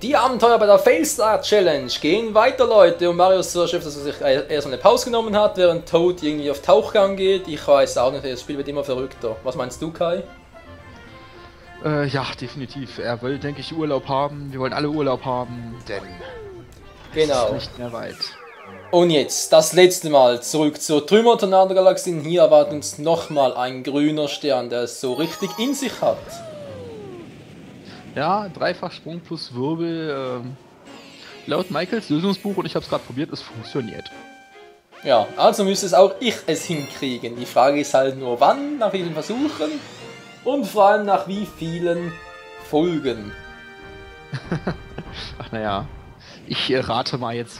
Die Abenteuer bei der Failstar Challenge gehen weiter, Leute. Und Mario ist so erschöpft, dass er sich erst eine Pause genommen hat, während Toad irgendwie auf Tauchgang geht. Ich weiß auch nicht, das Spiel wird immer verrückter. Was meinst du, Kai? Ja, definitiv. Er will, denke ich, Urlaub haben. Wir wollen alle Urlaub haben, denn Genau. es ist nicht mehr weit. Und jetzt, das letzte Mal, zurück zur Trümmer-Tornado-Galaxie. Hier erwartet uns nochmal ein grüner Stern, der es so richtig in sich hat. Ja, Dreifachsprung plus Wirbel. Laut Michaels Lösungsbuch, und ich habe es gerade probiert, es funktioniert. Ja, also müsste es auch ich es hinkriegen. Die Frage ist halt nur wann, nach wie vielen Versuchen und vor allem nach wie vielen Folgen. Ach naja, ich rate mal jetzt,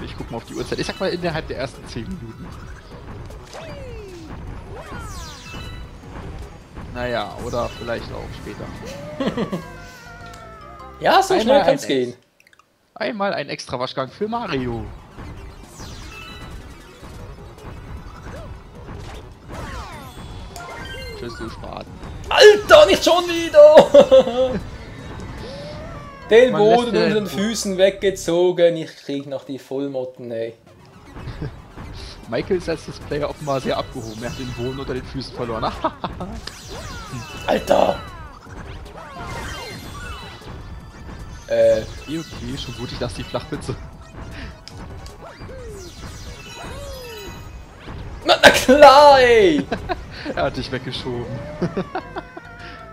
ich gucke mal auf die Uhrzeit. Ich sag mal innerhalb der ersten 10 Minuten. Naja, oder vielleicht auch später. Ja, so schnell kann es gehen. Einmal ein extra Waschgang für Mario. Tschüss, du Spaten. Alter, nicht schon wieder! Den Man Boden lässt unter den den Füßen weggezogen. Ich krieg noch die Vollmotten, ey. Michael ist als Displayer offenbar sehr abgehoben. Er hat den Boden unter den Füßen verloren. Alter! Okay, schon gut, ich lasse die Flachpizza. Na klar, ey! Er hat dich weggeschoben.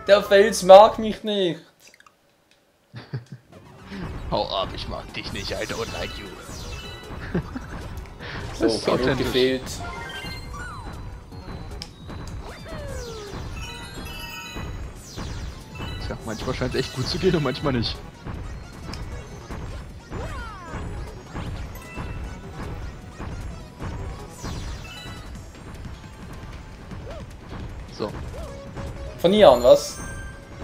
Der Fels mag mich nicht. Hau ab, ich mag dich nicht, I don't like you. So, Das ist genug authentisch. gefehlt. Tja, manchmal scheint es echt gut zu gehen und manchmal nicht. So, Von hier an, was?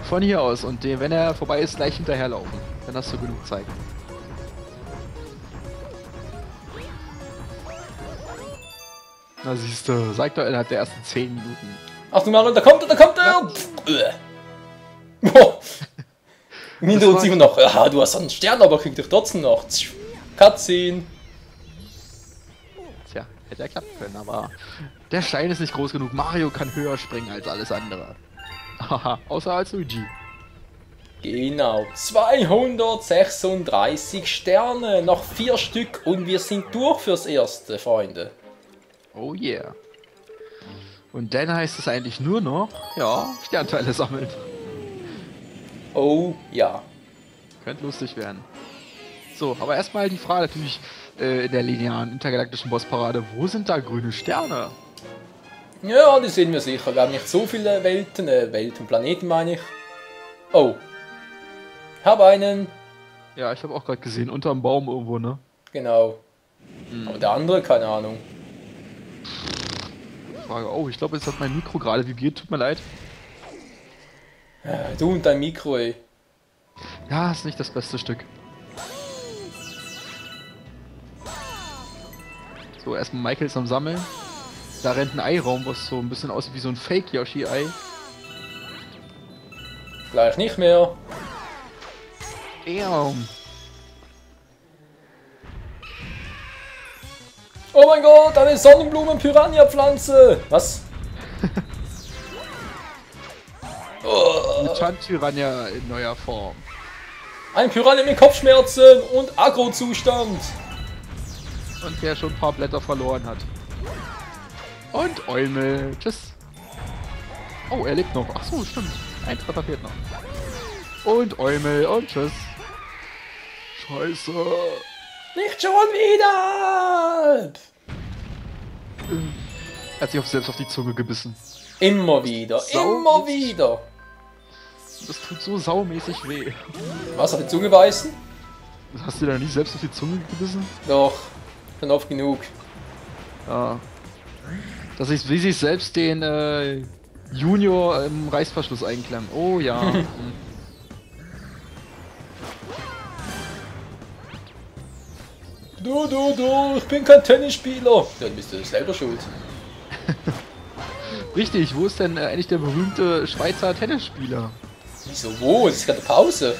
von hier aus und wenn er vorbei ist, gleich hinterherlaufen. Dann hast du genug Zeit. Na siehst du, sag doch innerhalb der ersten 10 Minuten. Achtung Mario, da kommt er, da kommt er! Boah. Im Hintergrund sieht man noch, ja, du hast einen Stern, aber kriegt dich trotzdem noch. Cutscene. Tja, hätte ja klappen können, aber der Stein ist nicht groß genug. Mario kann höher springen als alles andere. Haha, außer als Luigi. Genau, 236 Sterne, noch 4 Stück und wir sind durch fürs Erste, Freunde. Oh yeah. Und dann heißt es eigentlich nur noch, ja, Sternteile sammeln. Oh ja. Könnte lustig werden. So, aber erstmal die Frage natürlich in der linearen intergalaktischen Bossparade, wo sind da grüne Sterne? Ja, die sehen wir sicher. Wir haben nicht so viele Welten, Planeten meine ich. Oh. Ich habe einen. Ja, ich habe auch gerade gesehen, unterm Baum irgendwo, ne? Genau. Aber der andere, keine Ahnung. Frage, oh, ich glaube, jetzt hat mein Mikro gerade vibriert, tut mir leid. Du und dein Mikro, ey. Ja, ist nicht das beste Stück. So, erstmal Michael ist am Sammeln. Da rennt ein Eiraum, was so ein bisschen aussieht wie so ein Fake-Yoshi-Ei. Gleich nicht mehr. Oh mein Gott, eine Sonnenblumen-Piranha-Pflanze! Was? Eine Chan-Tyrannia in neuer Form. Ein Piranha mit Kopfschmerzen und Agro-Zustand. Und der schon ein paar Blätter verloren hat. Und Eumel. Tschüss. Oh, er lebt noch. Ach so, stimmt. Ein Treffer fehlt noch. Und Eumel und tschüss. Scheiße. Nicht schon wieder! Er hat sich selbst auf die Zunge gebissen. Immer wieder, immer wieder. Das tut so saumäßig weh. Was, auf die Zunge beißen? Hast du da nicht selbst auf die Zunge gebissen? Doch, schon oft genug. Ja. Dass ich, wie sich selbst den Junior im Reißverschluss einklemmen. Oh ja. Du, ich bin kein Tennisspieler. Dann bist du selber schuld. Richtig, wo ist denn eigentlich der berühmte Schweizer Tennisspieler? Wieso, wo? Es ist gerade Pause.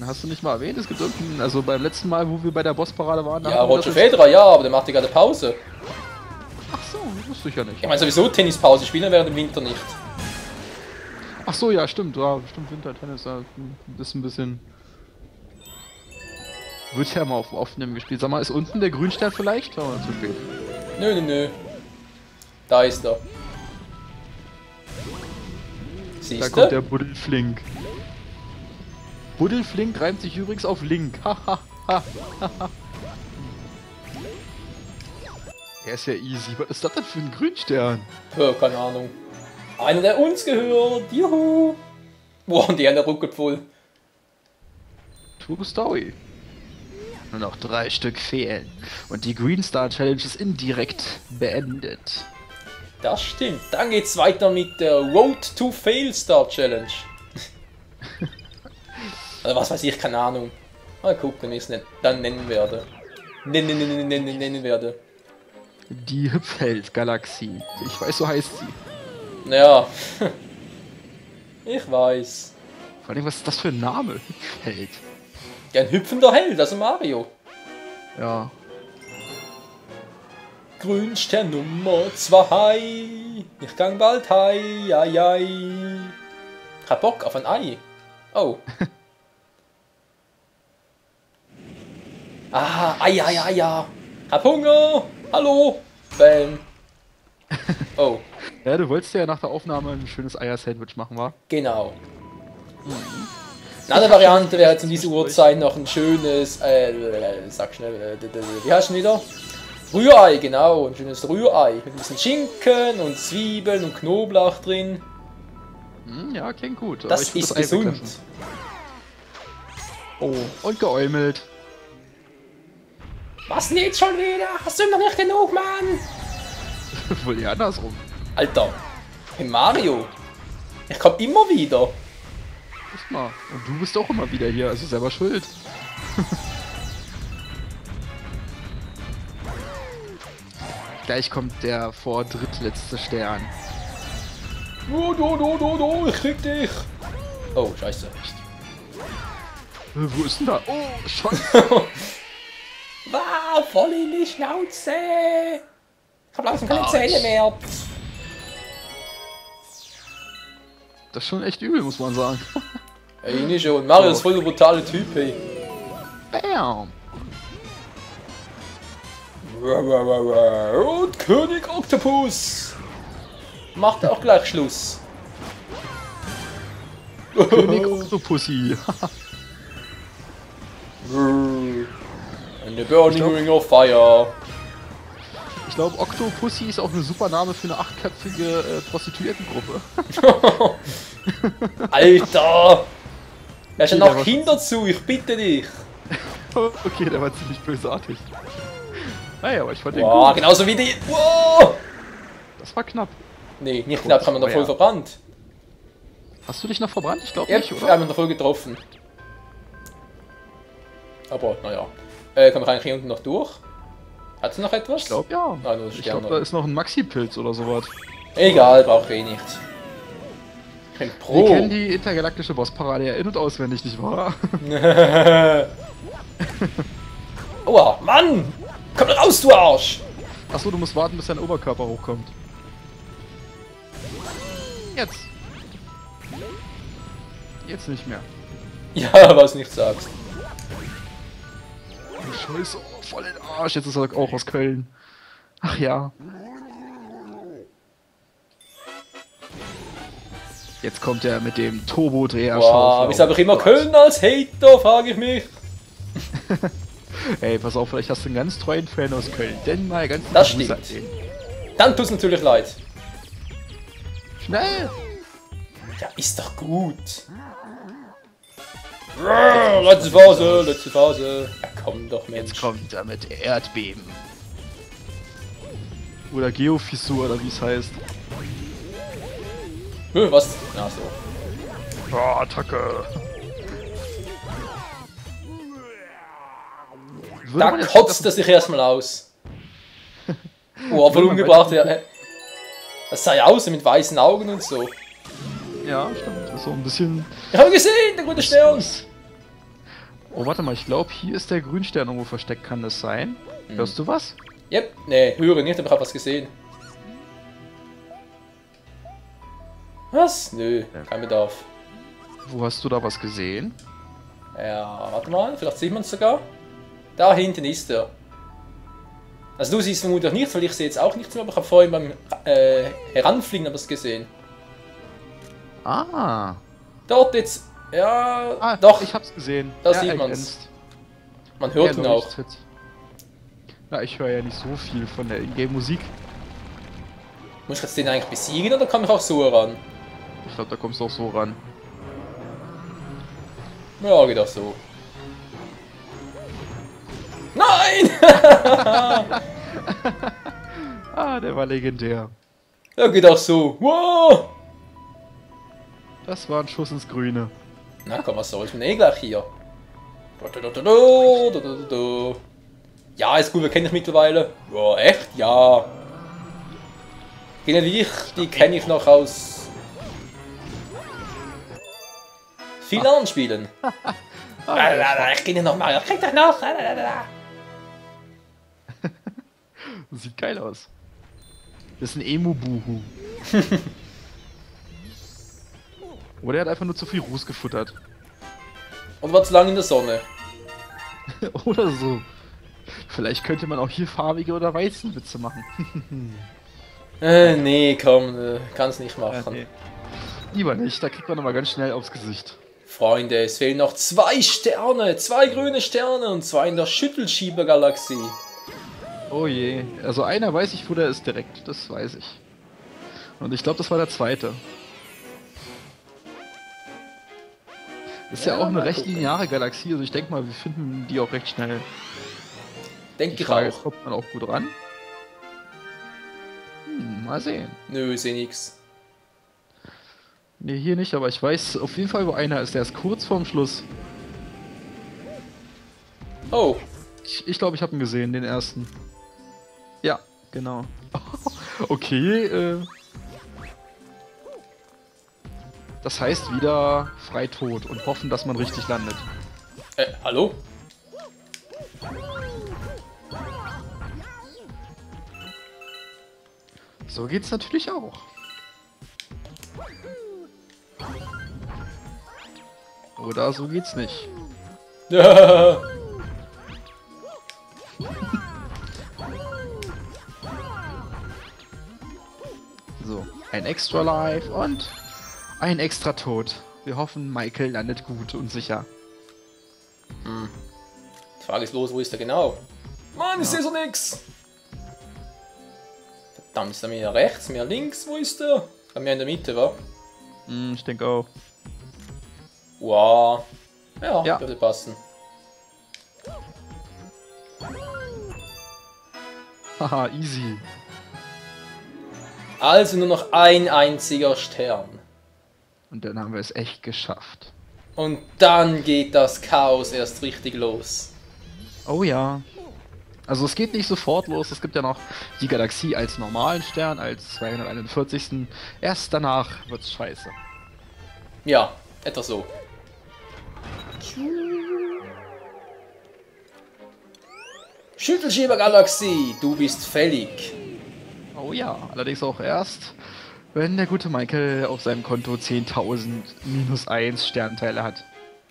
Kandidaten? Hast du nicht mal erwähnt? Es gibt irgendeinen, also beim letzten Mal, wo wir bei der Bossparade waren. Ja, Roger Federer, ja, aber der macht ja gerade Pause. Ach so, das wusste ich ja nicht. Ich meine sowieso Tennispause, spielen während dem Winter nicht. Ach so, ja, stimmt, Wintertennis, das ist ein bisschen... Wird ja mal auf Aufnehmen gespielt. Sag mal, ist unten der Grünstern vielleicht? Oder zu spät? Nö. Da ist er. Da Siehst kommt du? der Buddelflink. Buddelflink reimt sich übrigens auf Link. Der ist ja easy. Was ist das denn für ein Grünstern? Ja, keine Ahnung. Einer, der uns gehört. Juhu. Boah, und die Hände ruckelt voll. Turbo Story. Nur noch 3 Stück fehlen. Und die Green Star Challenge ist indirekt beendet. Das stimmt. Dann geht's weiter mit der Road to Fail Star Challenge. Oder was weiß ich, keine Ahnung. Mal gucken, wie ich es dann nennen werde. Nennen werde. Die Hüpfheld-Galaxie. Ich weiß, so heißt sie. Naja. Ich weiß. Vor allem, was ist das für ein Name? Hüpfheld. Ja, ein hüpfender Held, also Mario. Ja. Grünstern Nummer 2. Ich gang bald hei, ei. Ich hab Bock auf ein Ei. Oh. Ei. Hab Hunger. Hallo. Bam. Oh. Ja, du wolltest ja nach der Aufnahme ein schönes Eier-Sandwich machen, wa? Genau. Eine andere Variante wäre jetzt in dieser Uhrzeit noch ein schönes, sag schnell, wie heißt denn wieder? Rührei, genau, ein schönes Rührei mit ein bisschen Schinken und Zwiebeln und Knoblauch drin. Ja, klingt gut. Das ist gesund. Oh, und geäumelt. Was denn jetzt schon wieder? Hast du noch nicht genug, Mann? Wohl eher andersrum. Alter, hey Mario, ich komm immer wieder. Ist mal. Und du bist auch immer wieder hier, also selber schuld. Gleich kommt der drittletzte Stern. Ich krieg dich. Oh, scheiße. Wo ist denn da? Oh, Scheiße. Voll in die Schnauze. Ich hab langsam keine Zähne mehr. Das ist schon echt übel, muss man sagen. Ey, nicht schon. Mario ist voll der brutale Typ, hey. Bam. Und König Octopus macht auch gleich Schluss. König Octopussy. And the burning ring of fire. Ich glaube, Octopussy ist auch ein super Name für eine 8-köpfige Prostituiertengruppe. Alter! Da ist ja noch Kinder zu, ich bitte dich. Okay, der war ziemlich bösartig. Naja, aber ich fand den Wow, gut. genauso wie die. Wow! Das war knapp. Nee, nicht knapp, haben wir noch voll verbrannt. Hast du dich noch verbrannt? Ich glaube Ja, nicht, wir oder? haben ihn noch voll getroffen. Aber, naja. Kommen wir eigentlich hier unten noch durch? Hat sie noch etwas? Ich glaube ja. Nein, nur Ich glaube, da ist noch ein Maxi-Pilz oder sowas. Egal, braucht eh nicht. Ich bin Wir Pro. kennen die intergalaktische Bossparade ja in- und auswendig, nicht wahr? Aua, Mann! Komm raus, du Arsch! Achso, du musst warten, bis dein Oberkörper hochkommt. Jetzt. Jetzt nicht mehr. Ja, was nicht sagst. Oh, Scheiße, oh, voll in den Arsch. Jetzt ist er auch aus Köln. Ach ja. Jetzt kommt er mit dem Turbodreher. Wow, wieso habe ich immer Köln als Hater, frage ich mich. Ey, pass auf, vielleicht hast du einen ganz treuen Fan aus Köln. Denn mal ganz Das Grüße stimmt. an den. Dann tut's natürlich leid. Schnell! Ja, ist doch gut. Letzte Phase. Ja, komm doch, Mensch. Jetzt kommt er mit Erdbeben. Oder Geofissur, oder wie es heißt. Was? Ach so. Oh, Attacke! Da kotzt er sich erstmal aus. Oh, voll umgebracht, ja. Das sah ja aus mit weißen Augen und so. Ja, stimmt. Das ist so ein bisschen... Ich habe gesehen, der gute Stern. Oh, warte mal, ich glaube, hier ist der Grünstern irgendwo versteckt. Kann das sein? Hörst du was? Yep, nee, höre nicht, aber ich habe was gesehen. Was? Nö, kein Bedarf. Wo hast du da was gesehen? Ja, warte mal, vielleicht sieht man es sogar. Da hinten ist er. Also du siehst vermutlich nichts, weil ich sehe jetzt auch nichts mehr, aber ich habe vorhin beim Heranfliegen etwas gesehen. Ah. Dort jetzt, ja, Ah, doch, ich hab's gesehen. da Ja, sieht er man's. glänzt. Man hört Er ihn auch. leuchtet. Na, ich höre ja nicht so viel von der Ingame-Musik. Muss ich jetzt den eigentlich besiegen oder komme ich auch so ran? Ich glaube, da kommst du auch so ran. Ja, geht auch so. Nein! Ah, der war legendär. Ja, geht auch so. Wow! Das war ein Schuss ins Grüne. Na komm, was soll's, ich bin eh gleich hier. Ja, ist gut, wir kennen dich mittlerweile. Ja, echt? Ja. Genau wie ich, die kenne ich noch aus vielen anderen Spielen. Ich kenne noch mal, krieg dich noch. Sieht geil aus. Das ist ein Emu-Buhu. Oder er hat einfach nur zu viel Ruß gefuttert. Und war zu lange in der Sonne. Oder so. Vielleicht könnte man auch hier farbige oder weißen Witze machen. Nee, komm, kann's nicht machen. Nee. Lieber nicht, da kriegt man aber ganz schnell aufs Gesicht. Freunde, es fehlen noch 2 Sterne, 2 grüne Sterne und 2 in der Schüttelschiebergalaxie. Oh je. Also einer weiß ich, wo der ist direkt. Das weiß ich. Und ich glaube, das war der zweite. Ist ja auch eine mal recht gucken. lineare Galaxie, also ich denke mal, wir finden die auch recht schnell. Denke Die ich Frage auch. ist, kommt man auch gut ran? Mal sehen. Nö, seh nix. Ne, hier nicht, aber ich weiß auf jeden Fall, wo einer ist. Der ist kurz vorm Schluss. Oh, Ich glaube, ich habe ihn gesehen, den ersten. Ja, genau. Okay, das heißt wieder Freitod und hoffen, dass man richtig landet. hallo? So geht's natürlich auch. Oder so geht's nicht. So, ein extra Life und ein extra Tod. Wir hoffen, Michael landet gut und sicher. Die Frage ist los, wo ist er genau? Mann, ich sehe so nix! Verdammt, ist er mehr rechts, mehr links? Wo ist er? Mehr in der Mitte, wa? Ich denke auch. Wow. Ja, Ja. würde passen. Haha, easy. Also nur noch ein einziger Stern. Und dann haben wir es echt geschafft. Und dann geht das Chaos erst richtig los. Oh ja. Also es geht nicht sofort los, es gibt ja noch die Galaxie als normalen Stern, als 241. Erst danach wird's scheiße. Ja, etwa so. Schüttelschiebergalaxie, du bist fällig. Oh ja, allerdings auch erst, wenn der gute Michael auf seinem Konto 10.000 minus 1 Sternteile hat.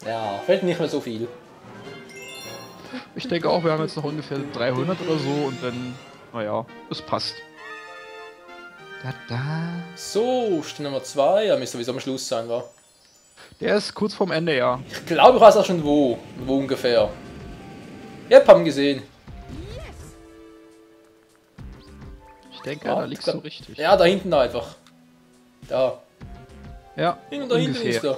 Ja, fällt nicht mehr so viel. Ich denke auch, wir haben jetzt noch ungefähr 300 oder so und dann, naja, es passt. Da, da. So, Stern Nummer 2, ja, müsste sowieso am Schluss sein, wa? Der ist kurz vorm Ende, ja. Ich glaube, ich weiß auch schon wo. Wo ungefähr. Yep, haben gesehen. Ich denke, da liegst du richtig. Ja, da hinten einfach. Da. Ja, Irgendwo da hinten ungefähr. ist er.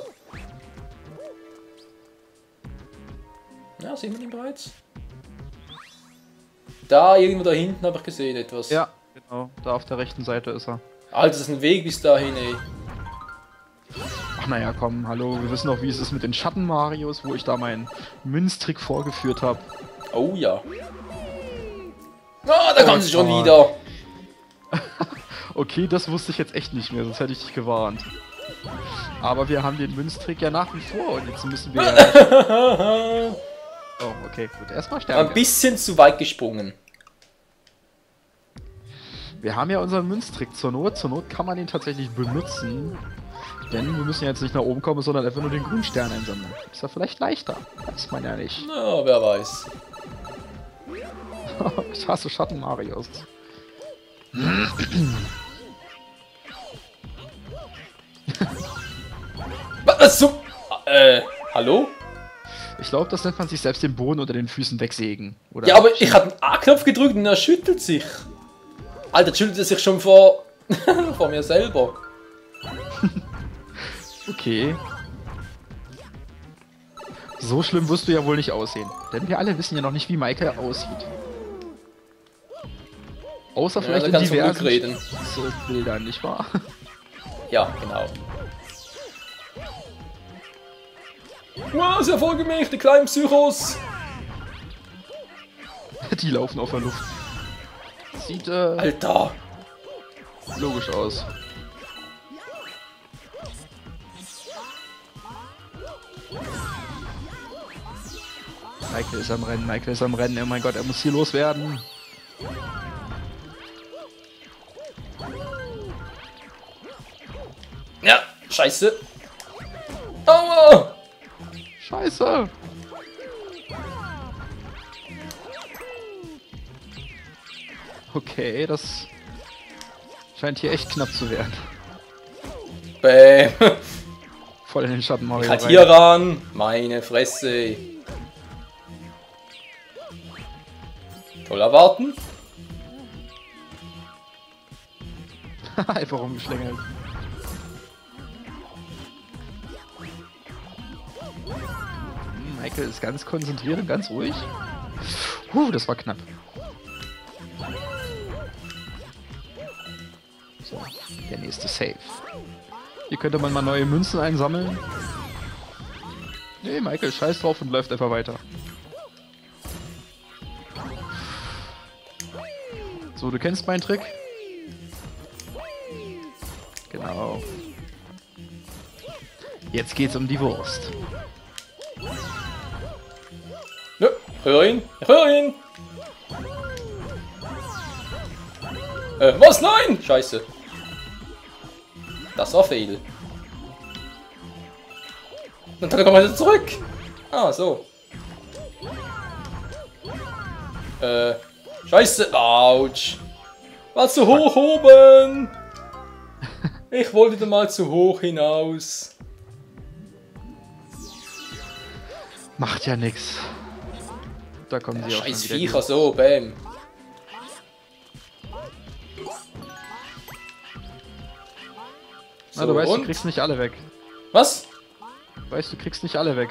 Ja, sehen wir ihn bereits? Da, irgendwo da hinten habe ich gesehen etwas. Ja, genau, da auf der rechten Seite ist er. Alter, das ist ein Weg bis dahin, ey. Ach naja, komm, hallo, wir wissen doch, wie es ist mit den Schatten-Marios, wo ich da meinen Münztrick vorgeführt habe. Oh ja. Ah, da kommt sie schon Gott. wieder. Okay, das wusste ich jetzt echt nicht mehr, sonst hätte ich dich gewarnt. Aber wir haben den Münztrick ja nach wie vor und jetzt müssen wir Oh, okay, gut. Erstmal Ein sterben. bisschen zu weit gesprungen. Wir haben ja unseren Münztrick zur Not. Zur Not kann man ihn tatsächlich benutzen. Denn wir müssen jetzt nicht nach oben kommen, sondern einfach nur den grünen Stern einsammeln. Ist ja vielleicht leichter. Weiß man ja nicht. Na, wer weiß. Ich hasse Schatten-Marios. Was zum... hallo? Ich glaube, das nennt man sich selbst den Boden unter den Füßen wegsägen. Oder Ja, aber ich habe den A-Knopf gedrückt und er schüttelt sich. Alter, das schüttelt er sich schon vor... vor mir selber. Okay. So schlimm wirst du ja wohl nicht aussehen. Denn wir alle wissen ja noch nicht, wie Michael aussieht. Außer Ja, vielleicht da in kannst du diversen reden. Bildern, nicht wahr? Ja, genau. Wow, sie verfolgen mich, die kleinen Psychos. Die laufen auf der Luft. Sieht Alter. logisch aus. Michael ist am Rennen, Michael ist am Rennen. Oh mein Gott, er muss hier loswerden. Ja, scheiße. Aua. Scheiße. Okay, das scheint hier echt knapp zu werden. Bäm. Voll in den Schatten Mario Halt rein. hier ran. Meine Fresse. Voll erwarten. Einfach rumgeschlängelt. Michael ist ganz konzentriert und ganz ruhig. Das war knapp. So, der nächste Save. Hier könnte man mal neue Münzen einsammeln. Nee, Michael scheiß drauf und läuft einfach weiter. So, du kennst meinen Trick? Genau. Jetzt geht's um die Wurst. Ja, hör ihn. Hör ihn. Was? Nein! Scheiße. Das war fail. Und dann kommen wir wieder zurück. Ah, so. Scheiße. Autsch. War zu hoch oben. Ich wollte da mal zu hoch hinaus. Macht ja nix. Da kommen sie auch Scheiß schon wieder. Viecher, so, bam. Na, So, du weißt, und? du kriegst nicht alle weg. Was? Weißt, du kriegst nicht alle weg.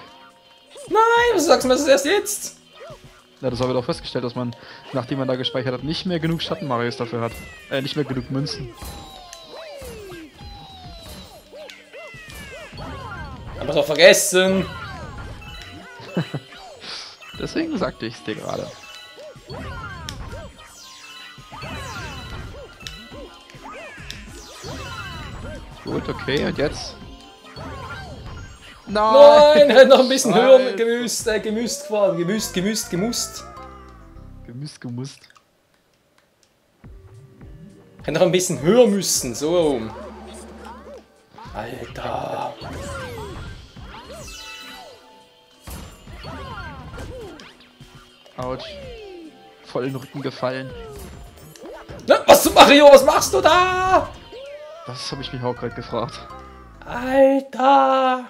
Nein, was sagst du mir das erst jetzt? Ja, das haben wir doch festgestellt, dass man, nachdem man da gespeichert hat, nicht mehr genug Schatten-Marios dafür hat. Nicht mehr genug Münzen. Hab ich doch vergessen. Deswegen sagte ich es dir gerade. Gut, okay, und jetzt? Nein, hätte noch ein bisschen höher Scheiße. gemüßt quasi. Gemusst. Gemusst. Hätte noch ein bisschen höher müssen, so rum. Alter. Autsch. Voll in den Rücken gefallen. Na, was zum Mario, was machst du da? Das habe ich mich auch gerade gefragt. Alter.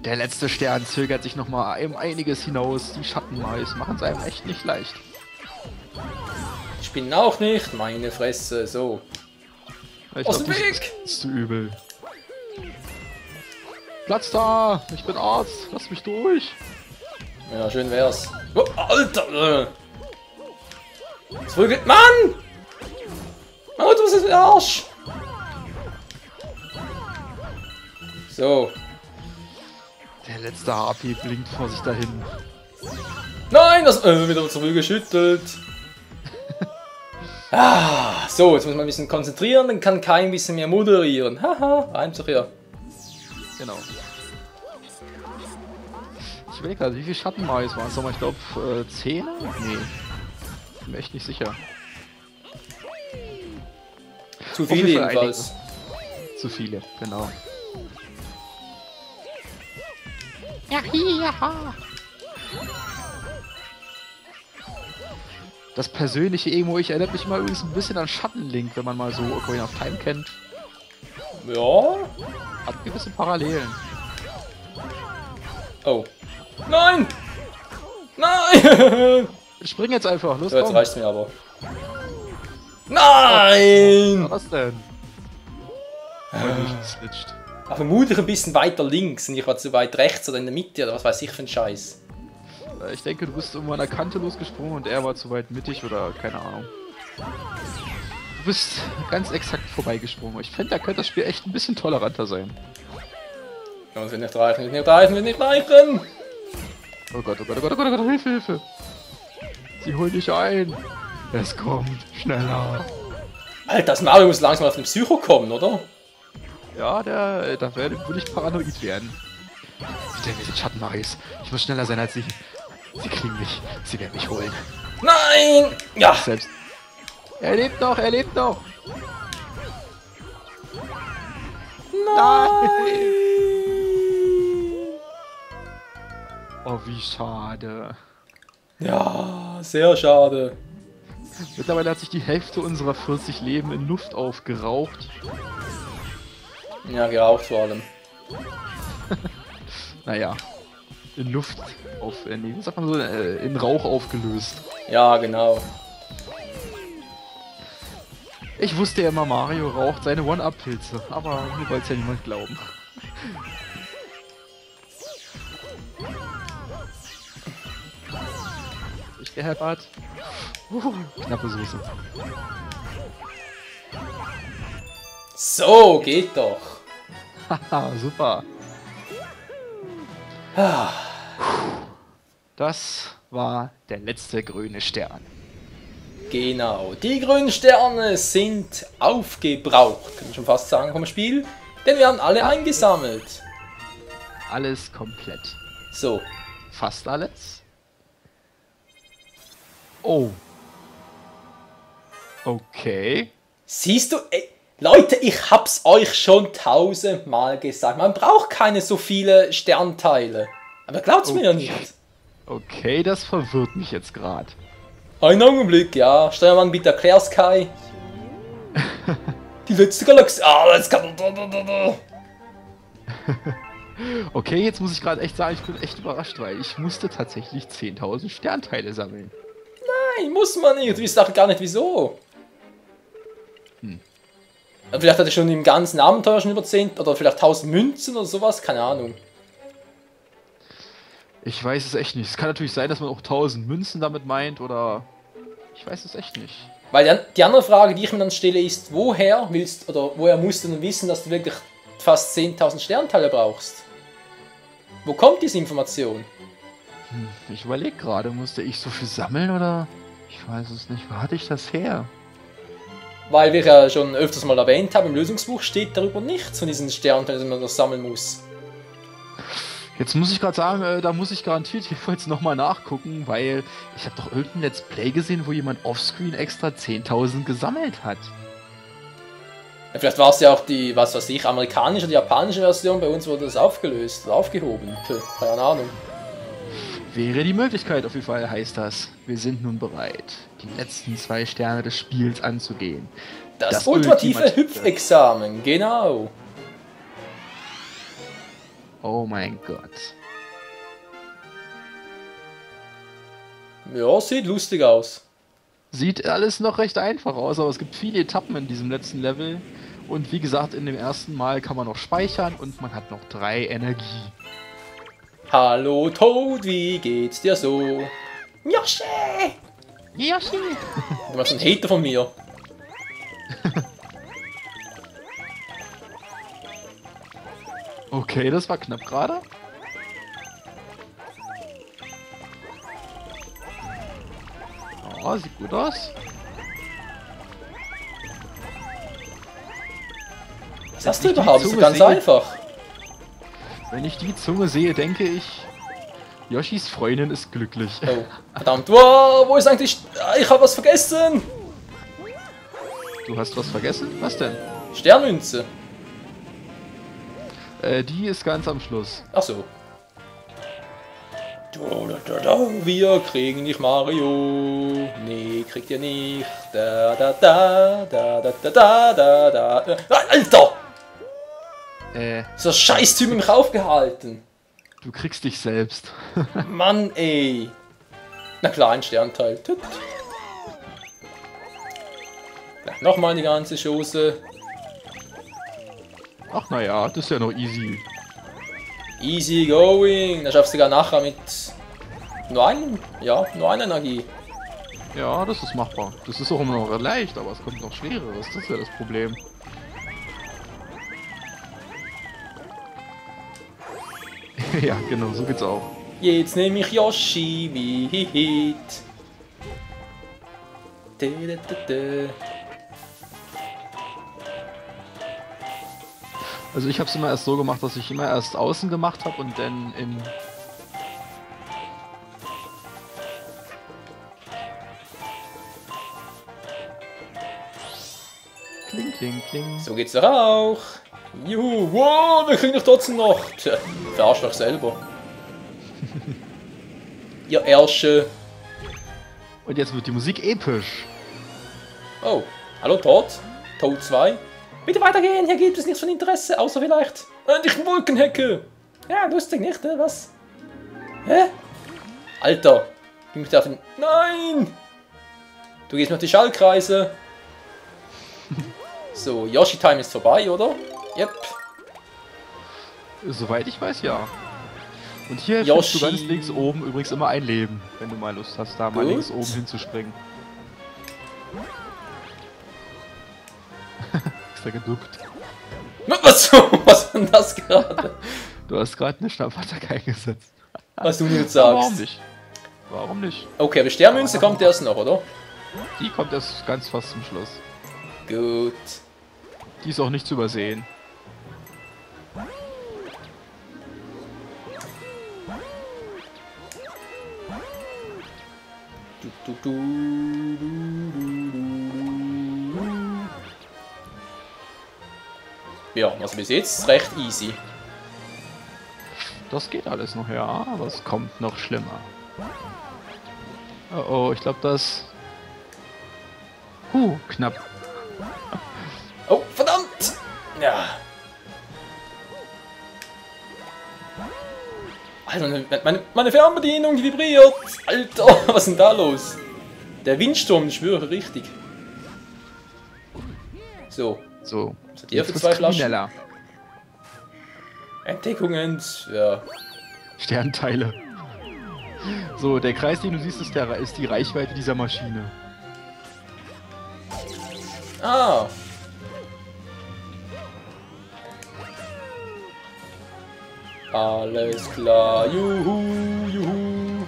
Der letzte Stern zögert sich nochmal um einiges hinaus. Die Schattenmais machen es einem echt nicht leicht. Ich bin auch nicht, meine Fresse, so. Ich Aus glaub, dem das Weg! ist zu übel. Platz da! Ich bin Arzt! Lass mich durch! Ja, schön wär's. Oh, Alter! Zurück. Mann! Oh, du bist ein Arsch! So. Der letzte HP blinkt vor sich dahin. Nein, das wieder zurückgeschüttelt. So, jetzt muss man ein bisschen konzentrieren, dann kann kein ein bisschen mehr moderieren. Haha, einfach hier. Genau. Ich überlege gerade, wie viele Schattenmais waren es nochmal? Ich glaube 10? Nee. Bin mir echt nicht sicher. Zu viele jedenfalls. Zu viele, genau. Ja. Das persönliche Emo-Ich erinnert mich immer übrigens ein bisschen an Schattenlink, wenn man mal so Ocarina of Time kennt. Ja. Hat gewisse Parallelen. Oh. Nein! Nein! Spring jetzt einfach, los, So, jetzt komm. reicht's mir aber. Nein! Was denn? Slitscht. Ach, vermutlich ein bisschen weiter links und ich war zu weit rechts oder in der Mitte oder was weiß ich für ein Scheiß. Ich denke, du bist irgendwo an der Kante losgesprungen und er war zu weit mittig oder keine Ahnung. Du bist ganz exakt vorbeigesprungen. Ich fände, da könnte das Spiel echt ein bisschen toleranter sein. Ja, es wird nicht reichen, wird nicht reichen, wird nicht reichen! Oh Gott, oh Gott, oh Gott, oh Gott, oh Gott, Hilfe, Hilfe! Sie holen dich ein! Es kommt, schneller! Alter, das Mario muss langsam auf den Psycho kommen, oder? Ja, da würde ich paranoid werden. Bitte, wir sind Schattenmaris. Ich muss schneller sein als sie. Sie kriegen mich. Sie werden mich holen. Nein! Ja! Selbst. Er lebt noch, er lebt noch! Nein! Oh, wie schade. Ja, sehr schade. Mittlerweile hat sich die Hälfte unserer 40 Leben in Luft aufgeraucht. Ja, geraucht vor allem. Naja. In Luft nee, wie sagt man so? In Rauch aufgelöst. Ja, genau. Ich wusste ja immer, Mario raucht seine One-Up-Pilze, aber mir wollte es ja niemand glauben. Ich geheppert. Knappe Soße. So, geht doch. Haha, super. Das war der letzte grüne Stern. Genau, die grünen Sterne sind aufgebraucht, kann man schon fast sagen vom Spiel, denn wir haben alle eingesammelt. Alles komplett. So. Fast alles. Oh. Okay. Siehst du, ey, Leute, ich hab's euch schon 1000-mal gesagt, man braucht keine so viele Sternteile. Aber glaubt's mir ja nicht. Okay, das verwirrt mich jetzt gerade. Einen Augenblick, ja. Steuermann, bitte erklär's, Kai. Die letzte Galaxie. Ah, das kann... Okay, jetzt muss ich gerade echt sagen, ich bin echt überrascht, weil ich musste tatsächlich 10.000 Sternteile sammeln. Nein, muss man nicht. Du weißt auch gar nicht, wieso. Vielleicht hat er schon im ganzen Abenteuer schon über 10 oder vielleicht 1000 Münzen oder sowas, keine Ahnung. Ich weiß es echt nicht. Es kann natürlich sein, dass man auch 1000 Münzen damit meint oder... Ich weiß es echt nicht. Weil die andere Frage, die ich mir dann stelle, ist, woher musst du denn wissen, dass du wirklich fast 10.000 Sternteile brauchst? Wo kommt diese Information? Ich überlege gerade, musste ich so viel sammeln oder... Ich weiß es nicht. Wo hatte ich das her? Weil wir ja schon öfters mal erwähnt haben, im Lösungsbuch steht darüber nichts von diesen Sternteilen, dass man das sammeln muss. Jetzt muss ich gerade sagen, da muss ich garantiert jedenfalls nochmal nachgucken, weil ich habe doch irgendein Let's Play gesehen, wo jemand offscreen extra 10.000 gesammelt hat. Ja, vielleicht war es ja auch die, was weiß ich, amerikanische oder japanische Version, bei uns wurde das aufgelöst oder aufgehoben. Keine Ahnung. Wäre die Möglichkeit, auf jeden Fall heißt das. Wir sind nun bereit, die letzten 2 Sterne des Spiels anzugehen. Das ultimative Hüpfexamen, genau. Oh mein Gott. Ja, sieht lustig aus. Sieht alles noch recht einfach aus, aber es gibt viele Etappen in diesem letzten Level. Und wie gesagt, in dem ersten Mal kann man noch speichern und man hat noch 3 Energie. Hallo Toad, wie geht's dir so? Yoshi! Yoshi! Du warst ein Hater von mir. Okay, das war knapp gerade. Oh, sieht gut aus. Was hast du überhaupt? Das ist ganz einfach. Wenn ich die Zunge sehe, denke ich, Yoshis Freundin ist glücklich. Oh, verdammt. Wow, wo ist eigentlich... Ich habe was vergessen. Du hast was vergessen? Was denn? Sternmünze. Die ist ganz am Schluss. Ach so. Wir kriegen nicht Mario. Nee, kriegt ihr nicht. Alter! So Scheiß-Typ mich aufgehalten. Du kriegst dich selbst. Mann, ey. Na klar, ein Sternteil. Ja, nochmal die ganze Chose. Ach naja, das ist ja noch easy. Easy going. Da schaffst du sogar nachher mit nur einem, ja, nur einer Energie. Ja, das ist machbar. Das ist auch immer noch leicht, aber es kommt noch schwereres. Das wäre das Problem. Ja, genau, so geht's auch. Jetzt nehme ich Yoshi mit. Also ich habe es immer erst so gemacht, dass ich immer erst außen gemacht habe und dann in... Kling, kling, kling. So geht's doch auch. Juhu, wow, wir kriegen doch trotzdem noch. Tja, verarscht doch selber. Ihr Ärsche. Und jetzt wird die Musik episch. Oh, hallo Toad. Toad 2. Bitte weitergehen, hier gibt es nichts von Interesse, außer vielleicht endlich Wolkenhecke. Ja, lustig, nicht, was? Hä? Alter, gib mich da auf den... Nein! Du gehst mir auf die Schallkreise. So, Yoshi-Time ist vorbei, oder? Yep. Soweit ich weiß, ja. Und hier Yoshi. findest du ganz links oben übrigens immer ein Leben, wenn du mal Lust hast, da mal Gut. links oben hinzuspringen. Ist da geduckt. Was war denn das gerade? Du hast gerade eine Schnappatacke eingesetzt. Was du mir jetzt Aber sagst. warum nicht? Warum nicht? Okay, aber Sternmünze kommt erst noch, oder? Die kommt erst ganz fast zum Schluss. Gut. Die ist auch nicht zu übersehen. Ja, also bis jetzt recht easy. Das geht alles noch, ja, aber es kommt noch schlimmer. Oh oh, ich glaube das... knapp. Oh, verdammt! Ja. Alter, meine Fernbedienung, die vibriert! Alter, was ist denn da los? Der Windsturm, ich schwöre, richtig. So. So. Was hat ihr für zwei Flaschen? Krimineller. Entdeckungen, ja. Sternteile. So, der Kreis, den du siehst, ist die Reichweite dieser Maschine. Ah. Alles klar, juhu, juhu.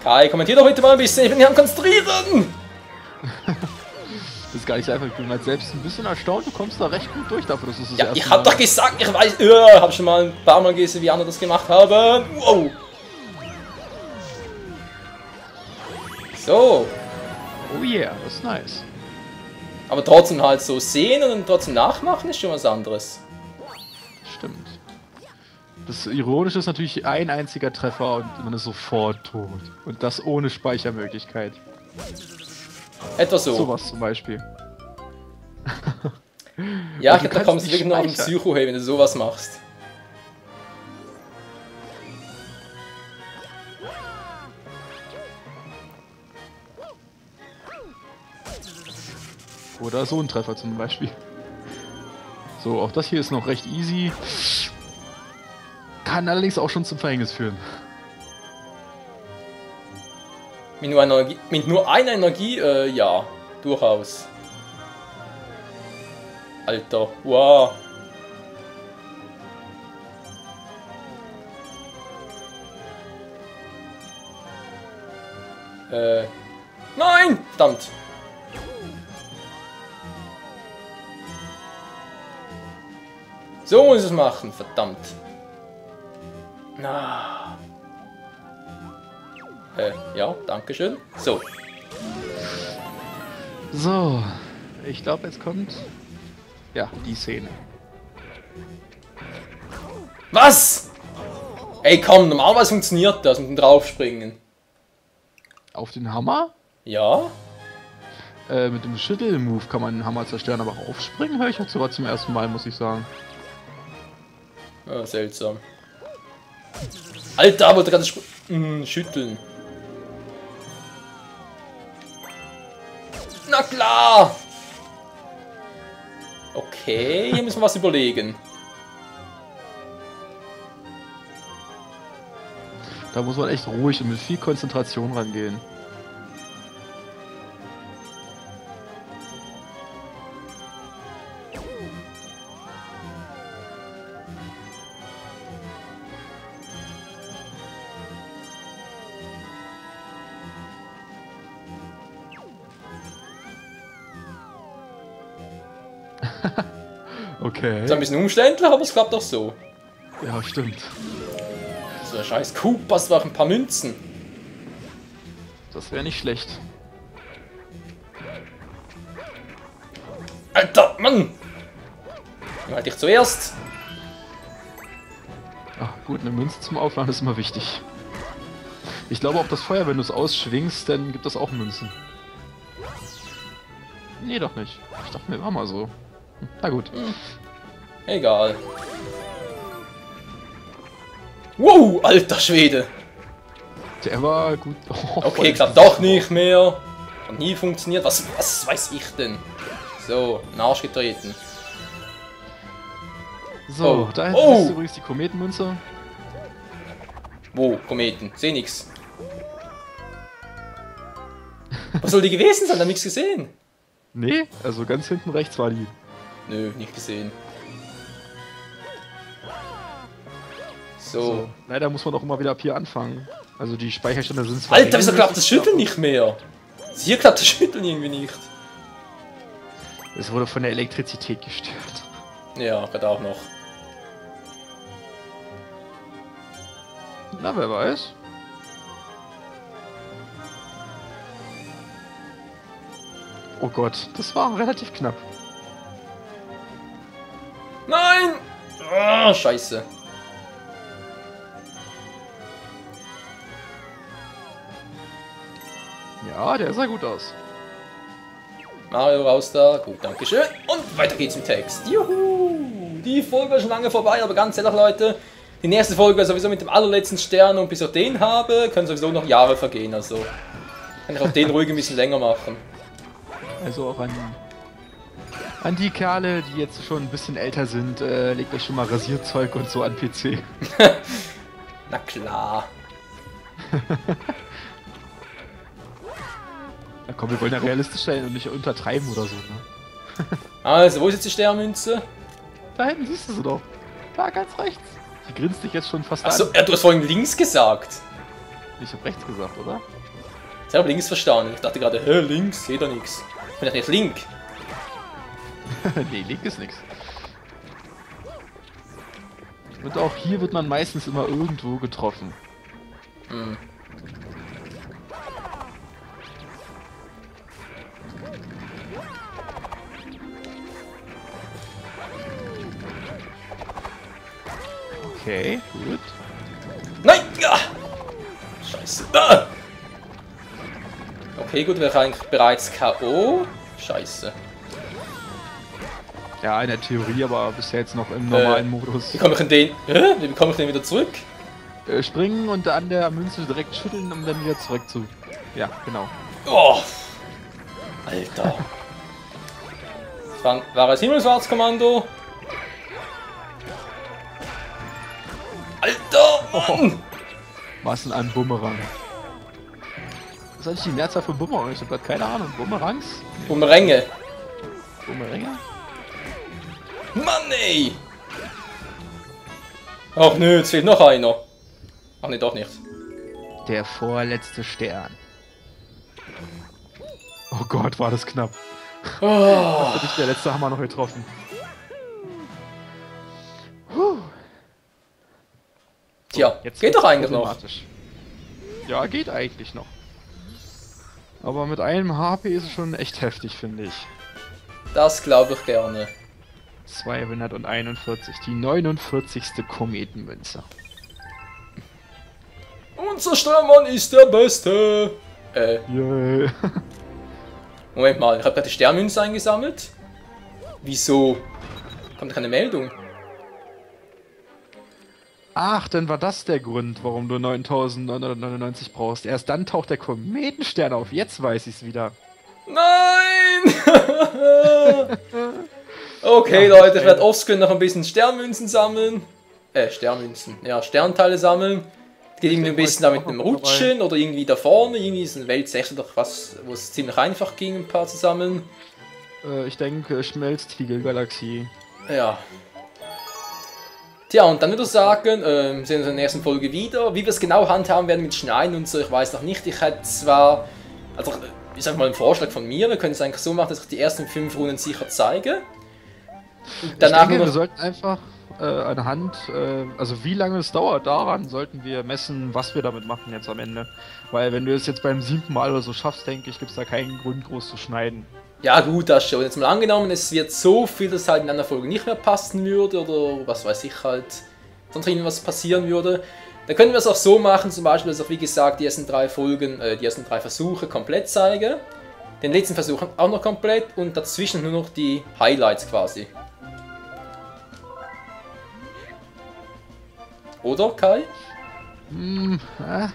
Kai, kommentier doch bitte mal ein bisschen, ich bin hier am Konzentrieren! Das ist gar nicht so einfach, ich bin halt selbst ein bisschen erstaunt, du kommst da recht gut durch dafür, dass du das Ja, erste ich hab Mal- doch gesagt, ich weiß, hab schon mal ein paar Mal gesehen, wie andere das gemacht haben. Wow. So, Oh yeah, das ist nice. aber trotzdem halt so sehen und dann trotzdem nachmachen ist schon was anderes. Stimmt. Das Ironische ist natürlich ein einziger Treffer und man ist sofort tot. Und das ohne Speichermöglichkeit. Etwa so. Sowas zum Beispiel. Ja, Und ich du glaube, da kannst kommst du nicht wirklich noch auf den speichern. Psycho, hey, wenn du sowas machst. Oder so ein Treffer zum Beispiel. So, auch das hier ist noch recht easy. Kann allerdings auch schon zum Verhängnis führen. Mit nur einer Energie, ja, durchaus. Alter, wow. Nein! Verdammt. So muss ich es machen, verdammt. Na. Ja, danke schön. So. So, ich glaube, jetzt kommt... Ja, die Szene. Was? Ey, komm, normalerweise funktioniert das mit dem Draufspringen. Auf den Hammer? Ja? Mit dem Schüttel-Move kann man den Hammer zerstören, aber aufspringen höre ich jetzt sogar zum ersten Mal, muss ich sagen. Oh, seltsam. Alter, aber gerade schütteln. Na klar! Okay, hier müssen wir was überlegen. Da muss man echt ruhig und mit viel Konzentration rangehen. Okay. Ist ein bisschen umständlich, aber es klappt doch so. Ja, stimmt. So ein scheiß Coup passt auch ein paar Münzen. Das wäre nicht schlecht. Alter, Mann! Halt dich zuerst. Ach, gut, eine Münze zum Aufladen ist immer wichtig. Ich glaube auch das Feuer, wenn du es ausschwingst, dann gibt es auch Münzen. Nee, doch nicht. Ich dachte mir, war mal so. Na gut. Egal. Wow, alter Schwede. Der war gut. Oh, Okay, klappt doch nicht mehr. Hat nie funktioniert. Was weiß ich denn? So, in den Arsch getreten. So, Oh. da Oh. ist übrigens die Kometenmünze. Wo? Kometen. Seh nix. Was soll die gewesen sein? Da hab nichts gesehen. Nee, also ganz hinten rechts war die. Nö, nicht gesehen. So. Leider muss man auch immer wieder ab hier anfangen. Also die Speicherstände sind zwar... Alter, wieso klappt das Schütteln nicht mehr? Hier klappt das Schütteln irgendwie nicht. Es wurde von der Elektrizität gestört. Ja, gerade auch noch. Na, wer weiß. Oh Gott, das war relativ knapp. Nein! Ah, scheiße. Ja, der sah gut aus. Mario raus da. Gut, danke schön. Und weiter geht's im Text. Juhu! Die Folge war schon lange vorbei, aber ganz ehrlich, Leute, die nächste Folge war sowieso mit dem allerletzten Stern und bis ich den habe, können sowieso noch Jahre vergehen. Also kann ich auch den ruhig ein bisschen länger machen. Also auch an die Kerle, die jetzt schon ein bisschen älter sind, legt euch schon mal Rasierzeug und so an PC. Na klar. Na komm, wir wollen ja realistisch sein und nicht untertreiben oder so, ne? Also, wo ist jetzt die Sternmünze? Da hinten siehst du sie doch. Da ganz rechts. Die grinst dich jetzt schon fast Achso, an. ja, du hast vorhin links gesagt. Ich hab rechts gesagt, oder? Ich habe links verstanden. Ich dachte gerade, hä, links, seht doch nix. Ich bin doch nicht link. Nee, link ist nix. Und auch hier wird man meistens immer irgendwo getroffen. Hm. Okay, gut. Nein! Ja! Scheiße. Ah! Okay, gut, wäre eigentlich bereits K.O. Scheiße. Ja, in der Theorie, aber bisher jetzt noch im normalen Modus. Wie komme ich in den... Wie bekomme ich den wieder zurück? Springen und an der Münze direkt schütteln, um dann wieder zurück zu... Ja, genau. Oh! Alter. War es Himmelfahrtskommando? Alter! Mann! Was denn ein Bumerang? Was ist eigentlich die Mehrzahl für Bumerang? Ich hab grad keine Ahnung. Bumerangs? Bumeränge. Bumeränge? Mann, ey! Ach nö, jetzt fehlt noch einer. Ach nee, doch nicht. Der vorletzte Stern. Oh Gott, war das knapp. Oh. Hat dich der letzte Hammer noch getroffen. Tja, jetzt geht wird's doch eigentlich noch. problematisch. Ja, geht eigentlich noch. Aber mit einem HP ist es schon echt heftig, finde ich. Das glaube ich gerne. 241, die 49. Kometenmünze. Unser Steuermann ist der Beste. Yay. Moment mal, ich habe gerade die Sternmünze eingesammelt. Wieso? Kommt keine Meldung. Ach, dann war das der Grund, warum du 9999 brauchst. Erst dann taucht der Kometenstern auf. Jetzt weiß ich's wieder. Nein! Okay, Ja, Leute, ich werde offscreen noch ein bisschen Sternmünzen sammeln. Sternmünzen. Ja, Sternteile sammeln. Geht irgendwie ein bisschen da mit dem Rutschen oder irgendwie da vorne. Irgendwie ist eine Welt 6 oder was, wo es ziemlich einfach ging, ein paar zu sammeln. Ich denke, Schmelztiegel-Galaxie. Ja. Tja, und dann würde ich sagen, sehen wir uns in der nächsten Folge wieder. Wie wir es genau handhaben werden mit Schneiden und so, ich weiß noch nicht. Ich hätte zwar, also ich sag mal einen Vorschlag von mir, wir können es eigentlich so machen, dass ich die ersten 5 Runden sicher zeige. Und danach ich denke, wir sollten einfach anhand, also wie lange es dauert, daran sollten wir messen, was wir damit machen jetzt am Ende. Weil wenn du es jetzt beim 7. Mal oder so schaffst, denke ich, gibt es da keinen Grund groß zu schneiden. Ja gut, das schon. Jetzt mal angenommen, es wird so viel, dass halt in einer Folge nicht mehr passen würde oder was weiß ich halt, sonst irgendwas passieren würde. Dann können wir es auch so machen, zum Beispiel, dass ich, wie gesagt, die ersten 3 Folgen, die ersten 3 Versuche komplett zeige. Den letzten Versuch auch noch komplett und dazwischen nur noch die Highlights quasi. Oder, Kai?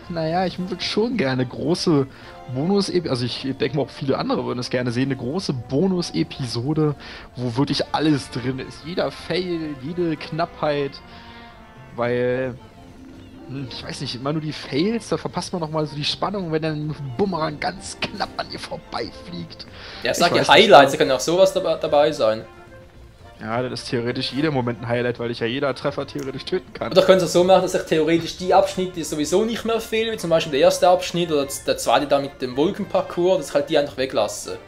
Naja, ich würde schon gerne große Bonus-Episode, also ich denke mal auch viele andere würden es gerne sehen, eine große Bonus-Episode, wo wirklich alles drin ist. Jeder Fail, jede Knappheit, weil, ich weiß nicht, immer nur die Fails, da verpasst man nochmal so die Spannung, wenn dann ein Bumerang ganz knapp an ihr vorbeifliegt. Ja, sag ja Highlights, da können auch sowas dabei sein. Ja, das ist theoretisch jeder Moment ein Highlight, weil ich ja jeder Treffer theoretisch töten kann. Oder können Sie es so machen, dass ich theoretisch die Abschnitte, die sowieso nicht mehr fehlen, wie zum Beispiel der erste Abschnitt oder der zweite da mit dem Wolkenparcours, dass ich halt die einfach weglasse.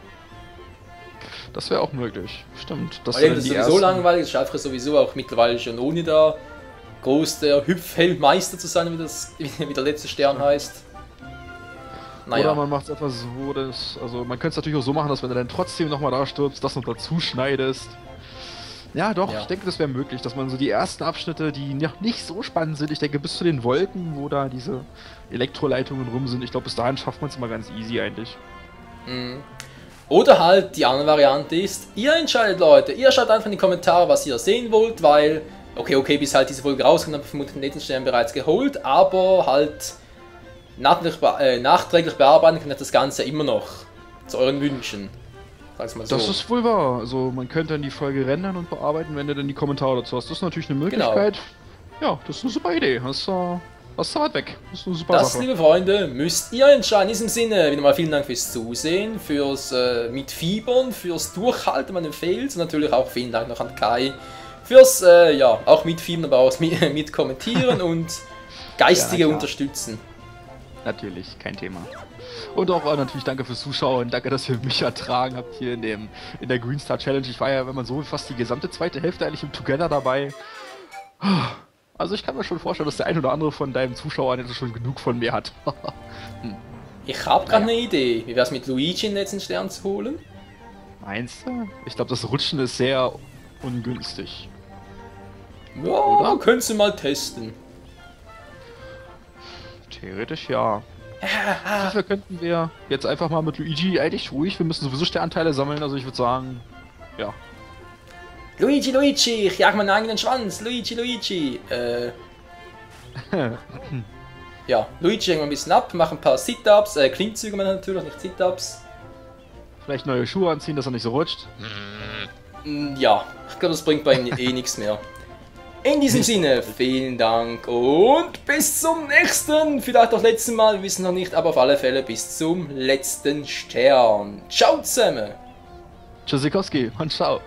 Das wäre auch möglich, stimmt. Weil eben das ist sowieso langweilig, das schaffe ich sowieso auch mittlerweile schon ohne da groß der Hüpfheldmeister zu sein, wie der letzte Stern heißt. Naja. Oder man macht es einfach so, dass, also man könnte es natürlich auch so machen, dass wenn du dann trotzdem nochmal da stirbst, das noch dazu schneidest. Ja, doch, ich denke, das wäre möglich, dass man so die ersten Abschnitte, die noch nicht so spannend sind, ich denke, bis zu den Wolken, wo da diese Elektroleitungen rum sind, ich glaube, bis dahin schafft man es immer ganz easy eigentlich. Oder halt, die andere Variante ist, ihr entscheidet, Leute, ihr schreibt einfach in die Kommentare, was ihr sehen wollt, weil, okay, bis halt diese Folge rauskommt, habe ich vermutlich den letzten Stern bereits geholt, aber halt nachträglich bearbeiten kann ich das Ganze immer noch zu euren Wünschen. Mal so. Das ist wohl wahr. Also man könnte dann die Folge rendern und bearbeiten, wenn du dann die Kommentare dazu hast. Das ist natürlich eine Möglichkeit. Genau. Ja, das ist eine super Idee. Das ist weit weg. Das ist eine super Sache. Das, liebe Freunde, müsst ihr entscheiden. In diesem Sinne, wieder mal vielen Dank fürs Zusehen, fürs Mitfiebern, fürs Durchhalten meiner Fails und natürlich auch vielen Dank noch an Kai fürs auch Mitfiebern, aber auch mit kommentieren und geistige Unterstützen. Natürlich, kein Thema. Und auch natürlich danke fürs Zuschauen, danke, dass ihr mich ertragen habt hier in der Green Star Challenge. Ich war ja, wenn man so fast die gesamte zweite Hälfte eigentlich im Together dabei. Also ich kann mir schon vorstellen, dass der ein oder andere von deinen Zuschauern jetzt schon genug von mir hat. Ich habe gerade eine Idee. Wie wär's mit Luigi den letzten Stern zu holen? Meinst du? Ich glaube, das Rutschen ist sehr ungünstig. Ja, oder? Könntest du mal testen. Theoretisch ja. Dafür könnten wir jetzt einfach mal mit Luigi eigentlich ruhig. Wir müssen sowieso Sternteile sammeln, also ich würde sagen, ja. Luigi, ich jag meinen eigenen Schwanz. Luigi. Ja, Luigi hängen wir ein bisschen ab, machen ein paar Sit-Ups, Klimmzüge natürlich, nicht Sit-Ups. Vielleicht neue Schuhe anziehen, dass er nicht so rutscht. Ja, ich glaube, das bringt bei ihm eh nichts mehr. In diesem Sinne, vielen Dank und bis zum nächsten, vielleicht auch letzten Mal, wir wissen noch nicht, aber auf alle Fälle bis zum letzten Stern. Ciao zusammen! Tschüssikowski und ciao!